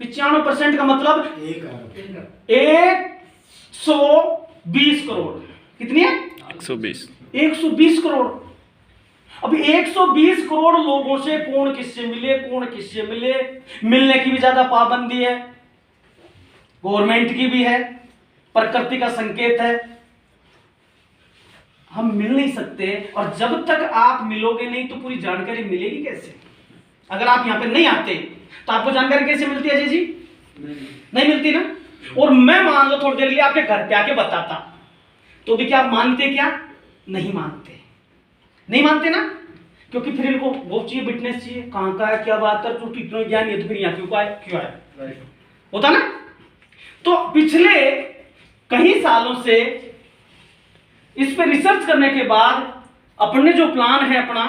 95% का मतलब 120 करोड़। कितनी है? 120 करोड़। अभी 120 करोड़ लोगों से कौन किससे मिले, कौन किससे मिले, मिलने की भी ज्यादा पाबंदी है, गवर्नमेंट की भी है, प्रकृति का संकेत है, हम मिल नहीं सकते। और जब तक आप मिलोगे नहीं तो पूरी जानकारी मिलेगी कैसे? अगर आप यहां पे नहीं आते तो आपको जानकारी कैसे मिलती है? अजय जी नहीं मिलती ना। और मैं मान लो थोड़ी देर के लिए आपके घर पे आके बताता तो भी क्या आप मानते? क्या नहीं मानते? नहीं मानते ना, क्योंकि फिर इनको वो चाहिए, विटनेस चाहिए, कहां का है, क्या बात है, तो इतना ज्ञान नहीं है तो फिर यहाँ क्यों आए? होता ना। तो पिछले कई सालों से इस पे रिसर्च करने के बाद अपने जो प्लान है अपना,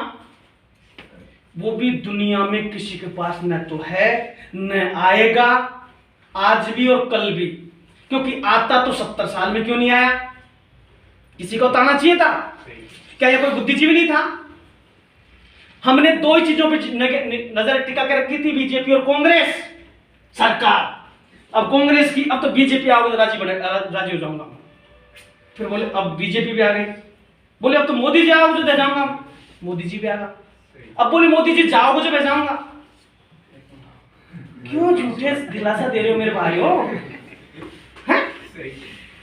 वो भी दुनिया में किसी के पास न तो है न आएगा, आज भी और कल भी। क्योंकि आता तो 70 साल में क्यों नहीं आया? किसी को बताना चाहिए था। क्या यह कोई बुद्धिजीवी नहीं था? हमने दो ही चीजों पे नजर टिका कर रखी थी, बीजेपी और कांग्रेस सरकार। अब कांग्रेस की, अब तो बीजेपी आओगे तो राजी हो जाऊंगा। फिर बोले अब बीजेपी भी आ गई, बोले अब तो मोदी जी आओगे तो दे जाऊंगा, मोदी जी भी आ गया। अब बोले मोदी जी जाओगे जो भेजाऊंगा। क्यों झूठे दिलासा दे रहे हो मेरे भाइयों?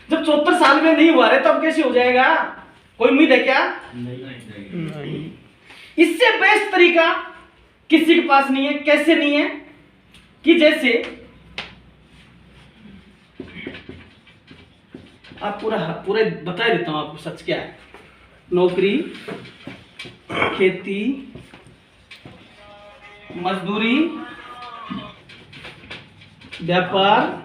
जब 74 साल में नहीं हुआ रहे तब कैसे हो जाएगा? कोई उम्मीद है क्या? नहीं। इससे बेस्ट तरीका किसी के पास नहीं है। कैसे नहीं है? कि जैसे आप पूरा बता देता हूं आपको सच क्या है। नौकरी, खेती, मजदूरी, व्यापार,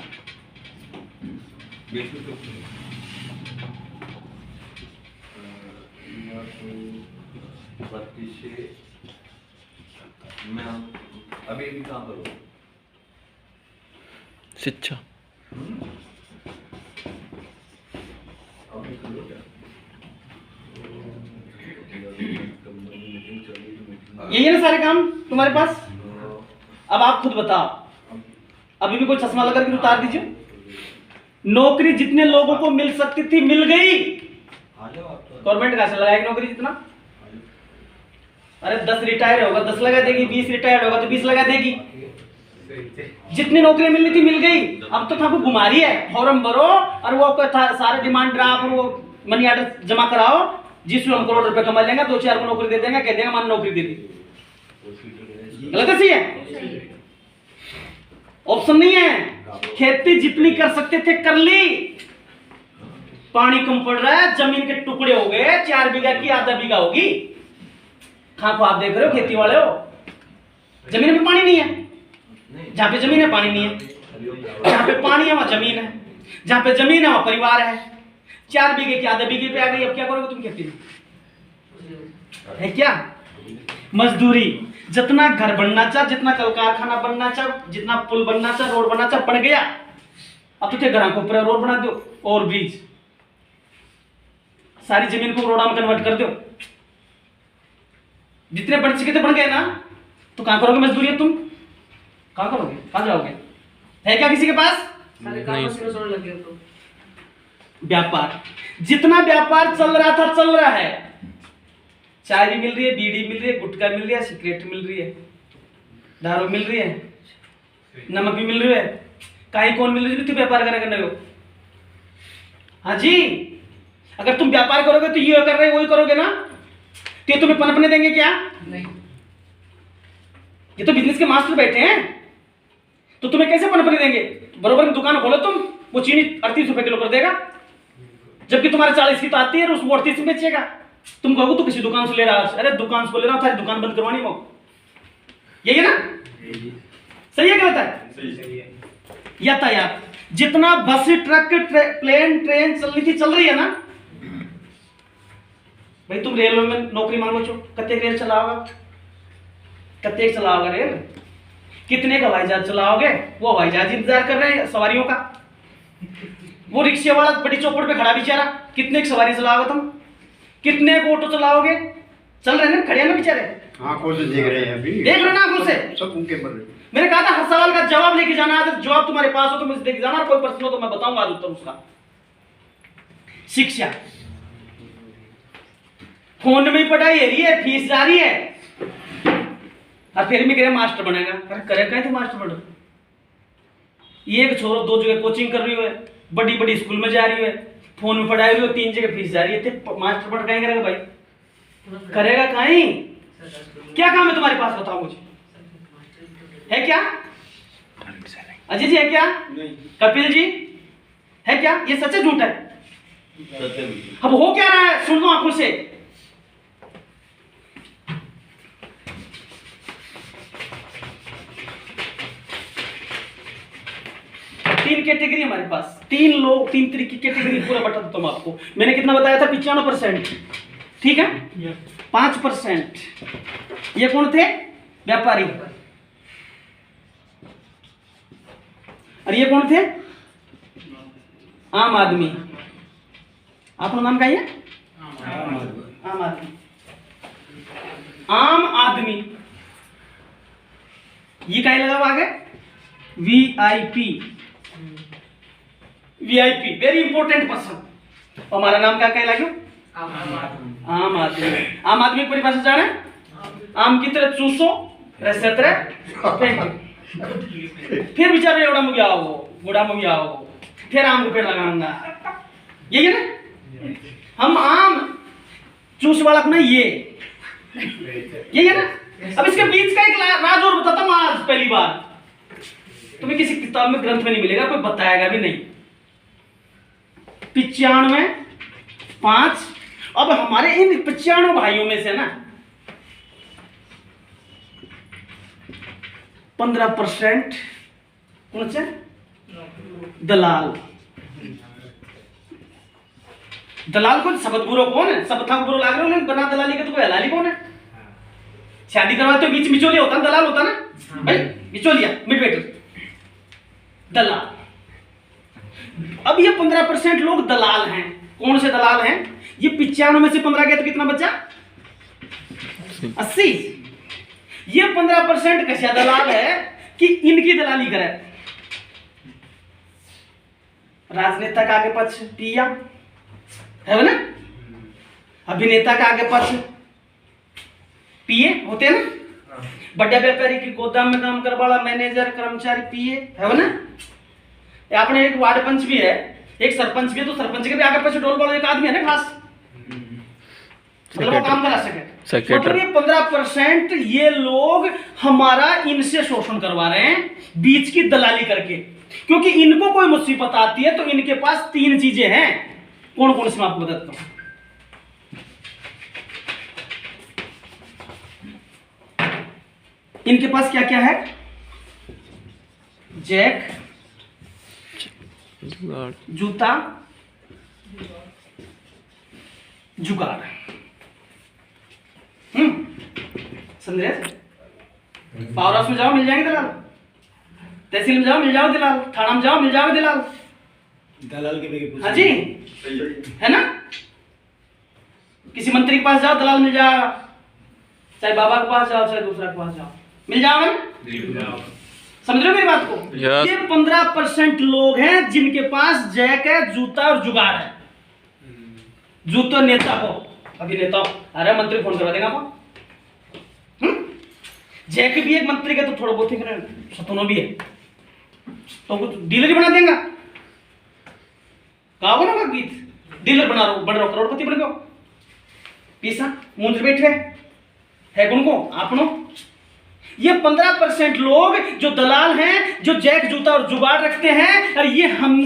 अभी भी काम करो, शिक्षा, यही है ना सारे काम तुम्हारे पास? अब आप खुद बताओ, अभी भी कोई चश्मा लगा के उतार दीजिए। नौकरी जितने लोगों को मिल सकती थी मिल गई। गवर्नमेंट कहां से लगाएगी नौकरी जितना? अरे 10 रिटायर होगा 10 लगा देगी, 20 रिटायर होगा तो 20 लगा देगी। जितनी नौकरी मिलनी थी मिल गई। अब तो आपको गुमारी है, फॉर्म भरो और वो सारे डिमांड ड्राफ्ट और वो मनी ऑर्डर जमा कराओ, जिसमें हम करोड़ रुपए कमा लेंगे, 2-4 को नौकरी दे देंगे, कह देंगे मान नौकरी दे दी। गलत है? सही है? ऑप्शन नहीं है। खेती जितनी कर सकते थे कर ली। पानी कम पड़ रहा है, जमीन के टुकड़े हो गए, 4 बीघा की आधा बीघा होगी। खां को आप देख रहे हो, खेती वाले हो, जमीन में पानी नहीं है। जहां पे जमीन है पानी नहीं है, जहां पे पानी है वहां जमीन है, जहां पे जमीन है वहां परिवार है। 4 बीघे की आधे बीघे पे आ गई, अब क्या करोगे तुम खेती में? है क्या? मजदूरी, जितना घर बनना चाह, जितना कल कारखाना बनना चाह, जितना पुल बनना चाह, रोड बनना चाह, बन गया। अब तो घर को ऊपर रोड बना दो और बीज, सारी जमीन को रोडा में कन्वर्ट कर दो। जितने बन सके थे बन गए ना, तो कहां करोगे मजदूरी? तुम कहां करोगे? कहां जाओगे? है क्या किसी के पास? व्यापार, जितना व्यापार चल रहा था चल रहा है। चाय भी मिल रही है, बीड़ी मिल रही है, गुटखा मिल रही है, सिगरेट मिल रही है, दारू मिल रही है, नमक भी मिल रही है। काई कौन मिल रही है? व्यापार करने को। हाँ जी, अगर तुम व्यापार करोगे तो ये कर रहे वही करोगे ना, तो ये तुम्हें पनपने देंगे क्या? नहीं। ये तो बिजनेस के मास्टर बैठे हैं, तो तुम्हें कैसे पनपने देंगे? बरोबर में दुकान खोलो तुम, वो चीनी 38 रुपए किलो कर देगा, जबकि तुम्हारे 40 की तो आती है, उसको 38 में बेचेगा। तुम कहोगे तो किसी दुकान से ले रहा है, अरे दुकान से ले रहा था, दुकान बंद करवानी हो। यही है ना? सही है गलत है? सही है। यातायात, जितना बस ट्रक प्लेन ट्रेन चल रही थी चल रही है ना भाई। तुम रेलवे में नौकरी मांगो छो, कत्ते रेल चलाओगे? कत्ते चलाओगे रेल? कितने का हवाई जहाज चलाओगे? वो हवाई जहाज इंतजार कर रहे हैं सवारियों का। वो रिक्शे वाला बड़ी चौपड़ पे खड़ा बेचारा, कितने की सवारी चलाओगे तुम? कितने को ऑटो चलाओगे? चल रहे हैं ना, खड़े हैं ना बेचारे, आंखों से देख रहे हैं अभी, देख रहे हैं ना आंखों से। सब उनके पर। मैंने कहा था हर सवाल का जवाब लेके जाना है, जवाब तुम्हारे पास हो तो मुझे देके जाना, कोई प्रश्न हो तो मैं बताऊंगा आज उत्तर उसका। शिक्षा, फोन में ही पढ़ाई हो रही है, फीस जा रही है, और फिर भी कह मास्टर बनेगा। अरे करे कहीं तो मास्टर बनो, एक छोरो 2 जगह कोचिंग कर रही है, बड़ी बड़ी स्कूल में जा रही है, फोन में पढ़ाई रही हो, 3 जगह फीस जा रही है, मास्टर पढ़ कहीं करेगा भाई, करेगा कहीं? क्या काम है तुम्हारे पास बताओ मुझे, है क्या? अजय जी है क्या? नहीं। कपिल जी है क्या? ये सच है झूठ है? अब हो क्या रहा है सुन लो आंखों से। तीन कैटेगरी हमारे पास, 3 लोग, 3 तरह की कैटेगरी पूरा बता देता हूं आपको। मैंने कितना बताया था? 95%, ठीक है? 5% ये कौन थे? व्यापारी। और ये कौन थे? आम आदमी। आपका नाम क्या है? आम आदमी। आम आदमी ये क्या लगा हुआ आगे? VIP. VIP very important person. हमारा नाम क्या कहलाएगा? आम आदमी। आम आदमी की परिभाषा जाने? आम की तरह चूसो, रस तरह फेंको। फिर बेचारे एवढा मुझे आओ, बूढ़ा मुझे आओ, फिर आम के पेड़ लगाऊंगा, यही है ना? हम आम चूस वाला अपना ये, यही है ना? अब इसके बीच का एक राज और बताता हूं आज पहली बार, तुम्हें किसी किताब में ग्रंथ में नहीं मिलेगा, कोई बताएगा भी नहीं। 95, 5। अब हमारे इन 95 भाइयों में से ना 15% कौन से? दलाल। दलाल कौन? सबक बुरो कौन है? सब थक बुरो लाग रहे हो, बना दलाली का तो कोई हलाली कौन है? शादी करवाते हो बीच बिचौलिया होता है, दलाल होता ना भाई, बिचौलिया मिडवेटर दलाल। अब ये 15% लोग दलाल हैं। कौन से दलाल हैं? ये 95 में से 15 गया तो कितना बचा? 80। ये 15% कैसा दलाल है कि इनकी दलाली करे। राजनेता का आगे पक्ष पिया है ना, अभिनेता का आगे पक्ष पिए होते हैं ना, बड़े व्यापारी की गोदाम में काम कर वाला मैनेजर कर्मचारी पिए है ना। आपने एक वार्ड पंच भी है, एक सरपंच भी है, तो सरपंच के भी आगे पीछे डोल वाला एक आदमी है ना खास, मतलब वो काम करा सके। मतलब ये 15% ये लोग हमारा इनसे शोषण करवा रहे हैं बीच की दलाली करके, क्योंकि इनको कोई मुसीबत आती है तो इनके पास 3 चीजें हैं। कौन कौन सी मैं आपको बताता हूं। इनके पास क्या क्या है? जैक, जूता, जुगाड़। समझे? पावर हाउस में जाओ मिल जाएंगे दलाल, तहसील में जाओ मिल जाओ दलाल, थाना में जाओ मिल जाओ दलाल। दलाल के हाँ जी, है ना? किसी मंत्री के पास जाओ दलाल मिल जाएगा, चाहे बाबा के पास जाओ चाहे दूसरा के पास जाओ, मिल जाओगे ना? समझ रहे हो मेरी बात को? yes. ये 15% लोग हैं जिनके पास जैक है, जूता और जुगाड़ है। जूता नेता को, अभिनेता, अरे मंत्री फोन करवा देगा आपको। जैक भी एक मंत्री का तो थोड़ा बहुत ही सतुनो भी है, तो कुछ डीलर ही बना देगा। कहा ना गीत, डीलर बना रहा बन रहा, करोड़पति बन गया। पीसा मुंज बैठ रहे है उनको आपनो। ये 15% लोग जो दलाल हैं, जो जैक, जूता और जुगाड़ रखते हैं, और ये हम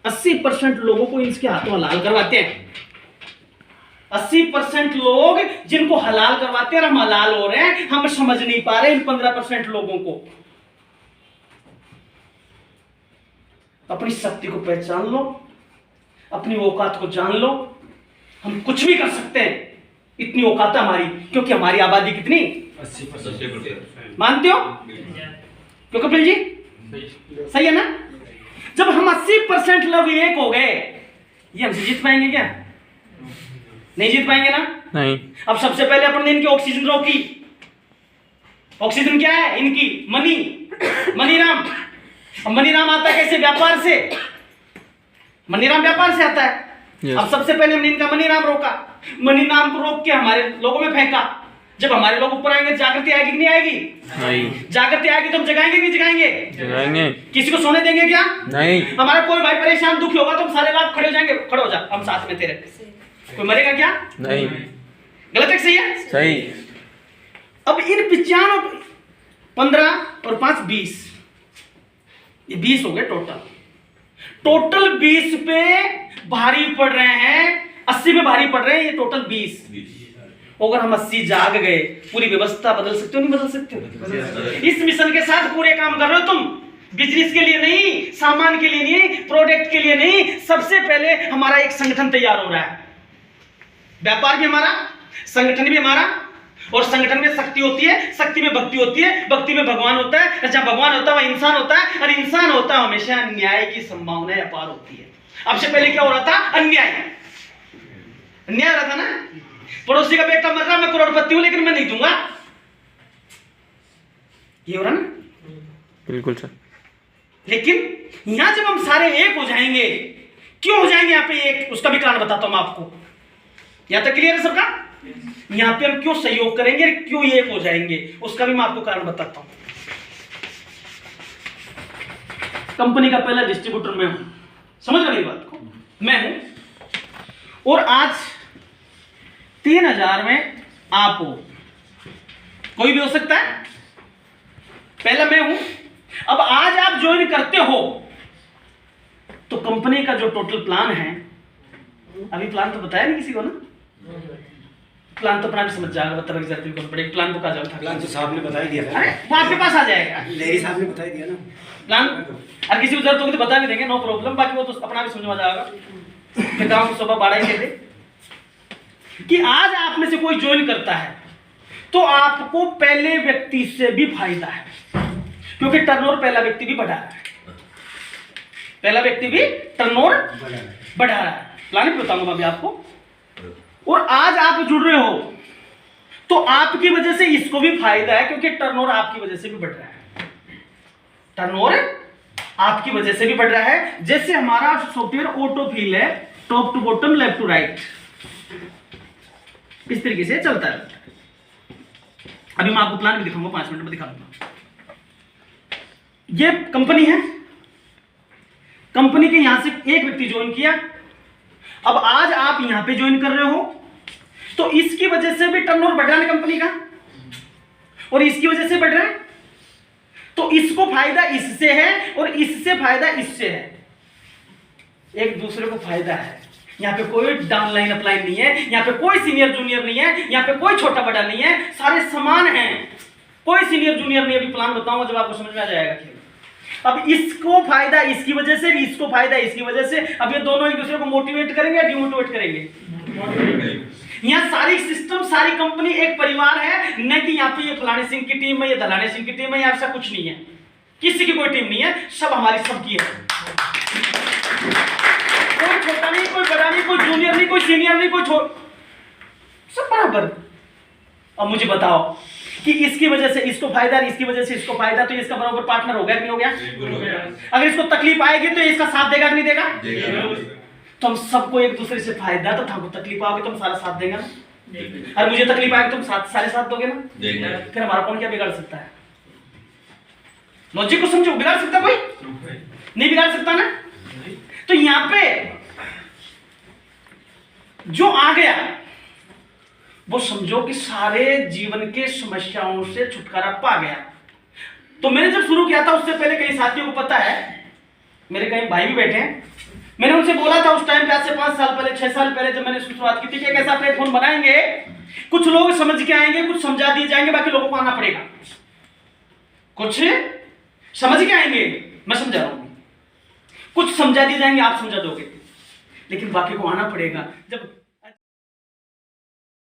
80% लोगों को इनके हाथों हलाल करवाते हैं। 80% लोग जिनको हलाल करवाते हैं और हम हलाल हो रहे हैं, हम समझ नहीं पा रहे इन 15% लोगों को। अपनी शक्ति को पहचान लो, अपनी औकात को जान लो। हम कुछ भी कर सकते हैं, इतनी औकात है हमारी, क्योंकि हमारी आबादी कितनी? 80%। मानते हो? क्यों कपिल जी? सही है ना? जब हम 80% लोग एक हो गए, ये हमसे जीत पाएंगे क्या? नहीं जीत पाएंगे ना? नहीं। अब सबसे पहले अपन ने इनकी ऑक्सीजन रोकी। ऑक्सीजन क्या है इनकी? मनी, मनीराम। अब मनीराम आता है कैसे? व्यापार से। मनीराम व्यापार से आता है। Yes. अब सबसे पहले हमने इनका मनीराम रोका। मनीराम को रोक के हमारे लोगों में फेंका। जब हमारे लोग ऊपर आएंगे जागृति आएगी कि नहीं आएगी? नहीं। जागृति आएगी तो हम जगाएंगे नहीं जगाएंगे? जगाएंगे। किसी को सोने देंगे क्या? नहीं। हमारा कोई भाई परेशान दुखी होगा तो हम सारे लोग खड़े हो जाएंगे, खड़े हो जा हम साथ में तेरे। कोई मरेगा क्या? नहीं। गलत है सही है? सही। अब इन 95, 15 और 5 20, ये 20 हो गए टोटल 20 पे भारी पड़ रहे हैं, 80 पे भारी पड़ रहे हैं, ये टोटल 20। अगर हम 80 जाग गए, पूरी व्यवस्था बदल सकते हो नहीं बदल सकते हो? इस मिशन के साथ पूरे काम कर रहे हो तुम, बिजनेस के लिए नहीं, सामान के लिए नहीं, प्रोडक्ट के लिए नहीं, सबसे पहले हमारा एक संगठन तैयार हो रहा है। व्यापार भी हमारा, संगठन भी हमारा, और संगठन में शक्ति होती है, शक्ति में भक्ति होती है, भक्ति में भगवान होता है, और जब भगवान होता है वह इंसान होता है, और इंसान होता है हमेशा न्याय की संभावना अपार होती है। अब से पहले क्या हो रहा था? अन्याय, अन्याय हो रहा था ना। पड़ोसी का बेटा मर रहा, मैं करोड़पति हूं लेकिन मैं नहीं दूंगा, ये हो रहा ना। बिल्कुल सर। लेकिन यहां जब हम सारे एक हो जाएंगे, क्यों हो जाएंगे यहां पे एक, उसका भी कारण बताता हूं आपको। यहां तक क्लियर है सबका? यहां पे हम क्यों सहयोग करेंगे, क्यों एक हो जाएंगे, उसका भी मैं आपको कारण बताता हूं। कंपनी का पहला डिस्ट्रीब्यूटर मैं हूं, समझ रहे मेरी बात को? मैं हूं, और आज 3000 में आप हो, कोई भी हो सकता है, पहला मैं हूं। अब आज आप ज्वाइन करते हो तो कंपनी का जो टोटल प्लान है, अभी प्लान तो बताया नहीं किसी को ना, प्लान तो अपना भी समझ जाएगा, बता रिजल्ट भी बड़े प्लान को कहा जाता है। प्लान तो साहब ने बता ही दिया था। अरे वो आपके पास आ जाएगा, लेरी साहब ने बता ही दिया ना प्लान। और किसी को जरूरत होगी तो बता भी देंगे, नो प्रॉब्लम, बाकी वो तो अपना भी समझ में आ जाएगा। फिर काम को सुबह 12 ही दे कि आज आप में से कोई ज्वाइन करता है तो आपको पहले व्यक्ति से भी फायदा है, क्योंकि टर्नओवर पहला व्यक्ति भी बढ़ा रहा है, पहला व्यक्ति भी टर्नओवर बढ़ा रहा है। प्लान भी बताऊंगा अभी आपको। और आज आप जुड़ रहे हो तो आपकी वजह से इसको भी फायदा है, क्योंकि टर्नओवर आपकी वजह से भी बढ़ रहा है, टर्नओवर आपकी वजह से भी बढ़ रहा है। जैसे हमारा सॉफ्टवेयर ऑटो फिल है, top to bottom, left to right, इस तरीके से चलता है। अभी मैं आपको प्लान भी दिखाऊंगा, 5 मिनट में दिखा दूंगा। ये कंपनी है, कंपनी के यहां से एक व्यक्ति ज्वाइन किया। अब आज आप यहां पे ज्वाइन कर रहे हो तो इसकी वजह से भी टर्नओवर बढ़ रहा है कंपनी का, और इसकी वजह से बढ़ रहा है, तो इसको फायदा इससे है और इससे फायदा इससे है, एक दूसरे को फायदा है। यहां पे कोई डाउनलाइन अपलाइन नहीं है, यहां पे कोई सीनियर जूनियर नहीं है, यहां पे कोई छोटा बड़ा नहीं है, सारे समान हैं, कोई सीनियर जूनियर नहीं। अभी प्लान बताऊंगा जब आपको समझ में आ जाएगा। अब इसको फायदा इसकी वजह से, इसको फायदा इसकी वजह से। अब ये दोनों एक दूसरे को मोटिवेट करेंगे या डिमोटिवेट करेंगे? यहाँ सारी सिस्टम, सारी कंपनी एक परिवार है, न कि यहाँ पे ये फलाने सिंह की टीम है, ये दलाने सिंह की टीम है, ऐसा कुछ नहीं है, किसी की कोई टीम नहीं है, सब हमारी सबकी है। कोई छोटा नहीं, कोई बड़ा नहीं, कोई जूनियर नहीं, कोई सीनियर नहीं, कोई सब बराबर। अब मुझे बताओ कि इसकी वजह से इसको फायदा, इसकी वजह से इसको फायदा, तो ये इसका बराबर पार्टनर हो गया कि नहीं हो गया? अगर इसको तकलीफ आएगी तो ये इसका साथ देगा कि नहीं देगा? तो हम सबको एक दूसरे से फायदा, तो हमको तकलीफ आओगे तो हम सारा साथ देंगे ना, और मुझे तकलीफ आएगी तुम सारे साथ दोगे ना, फिर हमारा कौन क्या बिगाड़ सकता है? लॉजिक को समझो, बिगाड़ सकता कोई नहीं, बिगाड़ सकता ना। तो यहां पे जो आ गया वो समझो कि सारे जीवन के समस्याओं से छुटकारा पा गया। तो मैंने जब शुरू किया था उससे पहले कई साथियों को पता है, मेरे कई भाई भी बैठे हैं, मैंने उनसे बोला था उस टाइम पे, आज से 5 साल पहले, 6 साल पहले जब मैंने शुरुआत की थी कि एक ऐसा प्लेटफॉर्म बनाएंगे, कुछ लोग समझ के आएंगे, कुछ समझा दिए जाएंगे, बाकी लोगों को आना पड़ेगा। कुछ समझ के आएंगे, मैं समझा रहा हूं, कुछ समझा दिए जाएंगे, आप समझा दोगे, लेकिन बाकी को आना पड़ेगा। जब